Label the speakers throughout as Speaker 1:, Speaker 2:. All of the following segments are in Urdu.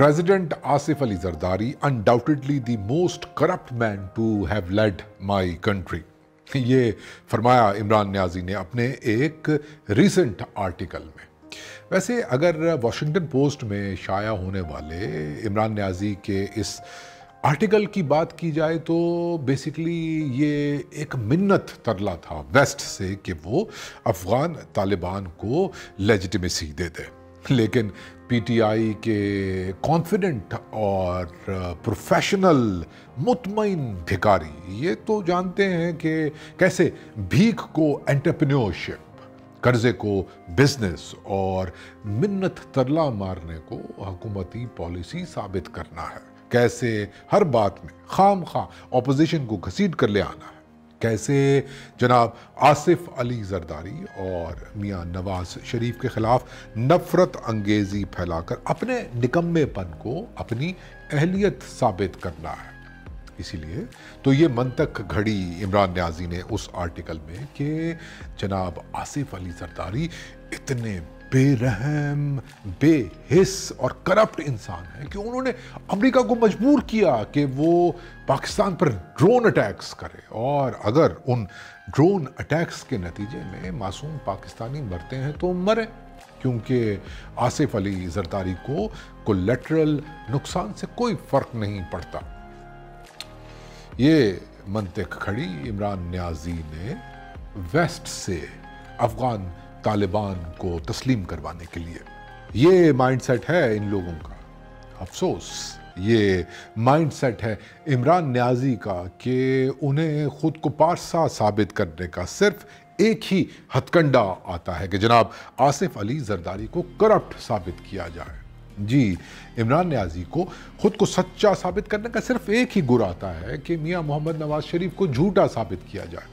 Speaker 1: President Asif Ali Zardari, undoubtedly the most corrupt man to have led my country. یہ فرمایا عمران نیازی نے اپنے ایک ریسنٹ آرٹیکل میں. ویسے اگر واشنگٹن پوسٹ میں شائع ہونے والے عمران نیازی کے اس آرٹیکل کی بات کی جائے تو بیسیکلی یہ ایک منت ترلا تھا ویسٹ سے کہ وہ افغان طالبان کو لیجیٹیمیسی دے دے. لیکن پی ٹی آئی کے کانفیڈنٹ اور پروفیشنل مطمئن بھکاری یہ تو جانتے ہیں کہ کیسے بھیک کو انٹرپرینیورشپ، قرضے کو بزنس اور منت ترلا مارنے کو حکومتی پالیسی ثابت کرنا ہے، کیسے ہر بات میں خام خواہ اپوزیشن کو گھسیٹ کر لے آنا ہے، کیسے جناب آصف علی زرداری اور میاں نواز شریف کے خلاف نفرت انگیزی پھیلا کر اپنے نکمے پن کو اپنی اہلیت ثابت کرنا ہے. اسی لیے تو یہ منطق گھڑی عمران نیازی نے اس آرٹیکل میں کہ جناب آصف علی زرداری اتنے بے رحم، بے حس اور کرپٹ انسان ہیں کہ انہوں نے امریکہ کو مجبور کیا کہ وہ پاکستان پر ڈرون اٹیکس کرے، اور اگر ان ڈرون اٹیکس کے نتیجے میں معصوم پاکستانی مرتے ہیں تو مریں، کیونکہ آصف علی زرداری کو کولیٹرل نقصان سے کوئی فرق نہیں پڑتا. یہ منطق کھڑی عمران نیازی نے ویسٹ سے افغان طالبان کو تسلیم کروانے کے لیے. یہ مائنڈ سیٹ ہے ان لوگوں کا. افسوس یہ مائنڈ سیٹ ہے عمران نیازی کا کہ انہیں خود کو پارسا ثابت کرنے کا صرف ایک ہی ہتھ کنڈا آتا ہے کہ جناب آصف علی زرداری کو کرپٹ ثابت کیا جائے. جی، عمران نیازی کو خود کو سچا ثابت کرنے کا صرف ایک ہی گر آتا ہے کہ میاں محمد نواز شریف کو جھوٹا ثابت کیا جائے.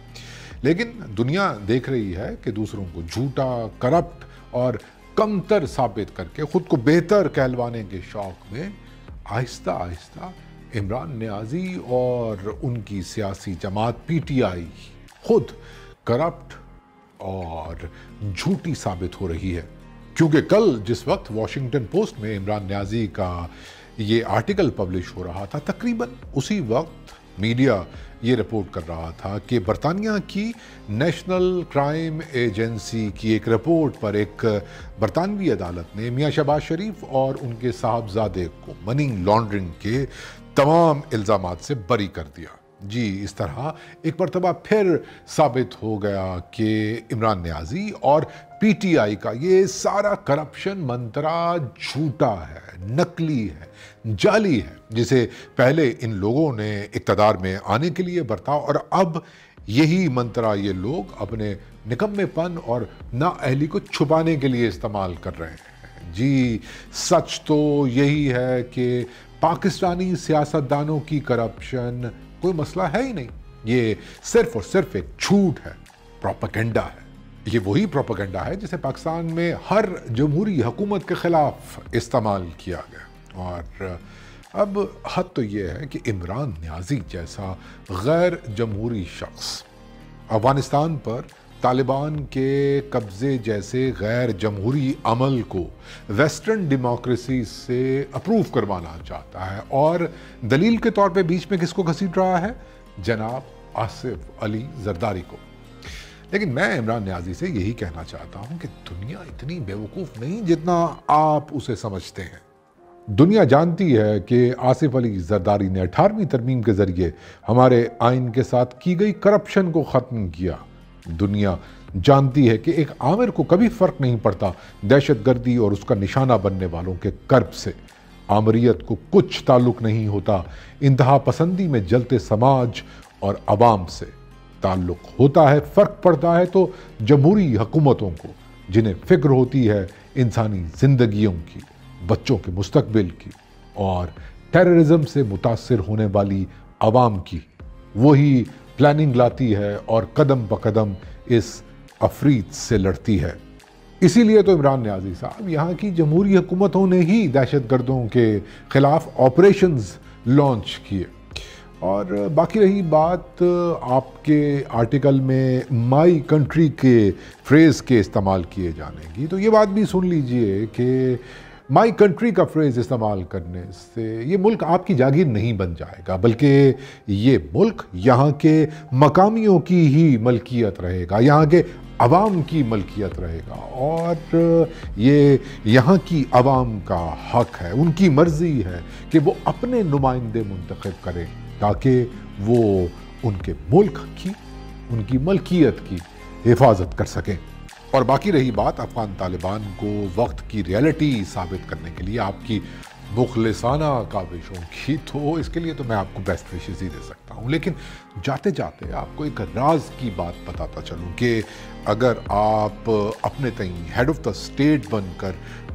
Speaker 1: لیکن دنیا دیکھ رہی ہے کہ دوسروں کو جھوٹا، کرپٹ اور کمتر ثابت کر کے خود کو بہتر کہلوانے کے شوق میں آہستہ آہستہ عمران نیازی اور ان کی سیاسی جماعت پی ٹی آئی خود کرپٹ اور جھوٹی ثابت ہو رہی ہے. کیونکہ کل جس وقت واشنگٹن پوسٹ میں عمران نیازی کا یہ آرٹیکل پبلش ہو رہا تھا، تقریباً اسی وقت میڈیا یہ رپورٹ کر رہا تھا کہ برطانیہ کی نیشنل کرائم ایجنسی کی ایک رپورٹ پر ایک برطانوی عدالت نے میاں شہباز شریف اور ان کے صاحبزادے کو منی لانڈرنگ کے تمام الزامات سے بری کر دیا. جی، اس طرح ایک مرتبہ پھر ثابت ہو گیا کہ عمران نیازی اور پی ٹی آئی کا یہ سارا کرپشن منترا جھوٹا ہے، نکلی ہے، جعلی ہے، جسے پہلے ان لوگوں نے اقتدار میں آنے کے لیے برتا اور اب یہی منترا یہ لوگ اپنے نکمے پن اور نااہلی کو چھپانے کے لیے استعمال کر رہے ہیں. جی، سچ تو یہی ہے کہ پاکستانی سیاستدانوں کی کرپشن کوئی مسئلہ ہے ہی نہیں. یہ صرف اور صرف ایک جھوٹ ہے، پروپیگنڈا ہے. یہ وہی پروپیگنڈا ہے جسے پاکستان میں ہر جمہوری حکومت کے خلاف استعمال کیا گیا. اور اب حد تو یہ ہے کہ عمران نیازی جیسا غیر جمہوری شخص افغانستان پر طالبان کے قبضے جیسے غیر جمہوری عمل کو ویسٹرن ڈیموکریسی سے اپروو کروانا چاہتا ہے، اور دلیل کے طور پہ بیچ میں کس کو گھسیٹ رہا ہے؟ جناب آصف علی زرداری کو. لیکن میں عمران نیازی سے یہی کہنا چاہتا ہوں کہ دنیا اتنی بیوقوف نہیں جتنا آپ اسے سمجھتے ہیں. دنیا جانتی ہے کہ آصف علی زرداری نے 18ویں ترمیم کے ذریعے ہمارے آئین کے ساتھ کی گئی کرپشن کو ختم کیا. دنیا جانتی ہے کہ ایک آمر کو کبھی فرق نہیں پڑتا دہشت گردی اور اس کا نشانہ بننے والوں کے کرب سے. آمریت کو کچھ تعلق نہیں ہوتا انتہا پسندی میں جلتے سماج اور عوام سے. تعلق ہوتا ہے، فرق پڑتا ہے تو جمہوری حکومتوں کو، جنہیں فکر ہوتی ہے انسانی زندگیوں کی، بچوں کے مستقبل کی اور ٹیررزم سے متاثر ہونے والی عوام کی. وہی پلاننگ لاتی ہے اور قدم بقدم اس افریت سے لڑتی ہے. اسی لیے تو عمران نیازی صاحب یہاں کی جمہوری حکومتوں نے ہی دہشت گردوں کے خلاف آپریشنز لانچ کیے. اور باقی رہی بات آپ کے آرٹیکل میں مائی کنٹری کے فریز کے استعمال کیے جانے کی، تو یہ بات بھی سن لیجئے کہ مائی کنٹری کا فریز استعمال کرنے سے یہ ملک آپ کی جاگیر نہیں بن جائے گا، بلکہ یہ ملک یہاں کے مقامیوں کی ہی ملکیت رہے گا، یہاں کے عوام کی ملکیت رہے گا، اور یہ یہاں کی عوام کا حق ہے، ان کی مرضی ہے کہ وہ اپنے نمائندے منتخب کریں تاکہ وہ ان کے ملک کی، ان کی ملکیت کی حفاظت کر سکیں۔ اور باقی رہی بات افغان طالبان کو وقت کی ریئلٹی ثابت کرنے کے لیے آپ کی مخلصانہ کاوشوں کی، تو اس کے لیے تو میں آپ کو بیسٹ وشز ہی دے سکتا ہوں، لیکن جاتے جاتے آپ کو ایک راز کی بات بتاتا چلوں کہ اگر آپ اپنے تئیں ہیڈ آف دا اسٹیٹ بن کر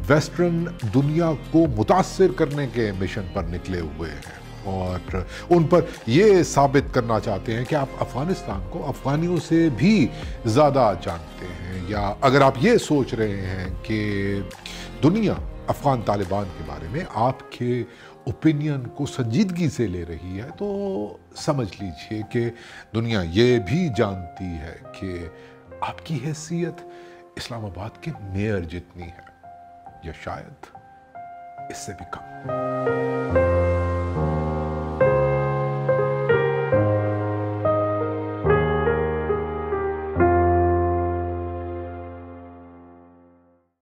Speaker 1: ویسٹرن دنیا کو متاثر کرنے کے مشن پر نکلے ہوئے ہیں اور ان پر یہ ثابت کرنا چاہتے ہیں کہ آپ افغانستان کو افغانیوں سے بھی زیادہ جانتے ہیں، یا اگر آپ یہ سوچ رہے ہیں کہ دنیا افغان طالبان کے بارے میں آپ کے اوپینین کو سنجیدگی سے لے رہی ہے، تو سمجھ لیجئے کہ دنیا یہ بھی جانتی ہے کہ آپ کی حیثیت اسلام آباد کے میئر جتنی ہے، یا شاید اس سے بھی کم۔